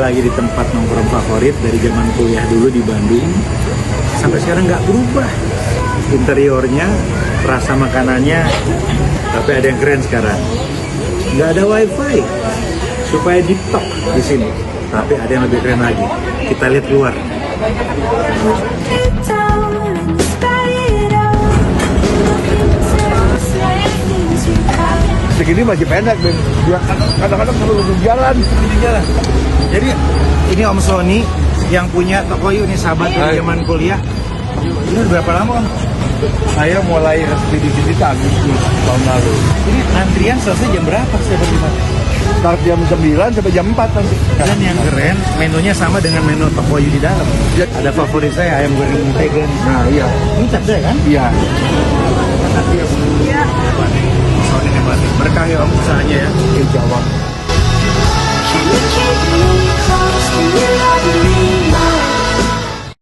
lagi di tempat nongkrong favorit dari zaman kuliah dulu di Bandung. Sampai sekarang nggak berubah. Interiornya, rasa makanannya, tapi ada yang keren sekarang. Nggak ada wifi, supaya di top di sini. Tapi ada yang lebih keren lagi. Kita lihat keluar. Segini masih pendek, Ben. Dia kadang-kadang perlu jalan. Jadi ini Om Sony yang punya toko ini sahabat dari zaman kuliah. Ini udah berapa lama Om? Saya mulai resmi di sini Agustus tahun lalu. Ini antrian selesai jam berapa? Start jam 9 sampai jam 4 nanti. Dan yang keren, menunya sama dengan menu toko di dalam. Ada favorit saya, ayam goreng vegan. Nah, iya. Ini capde kan? Iya. Iya. Sony hebat. Berkah ya Om usahanya ya. Insya Allah.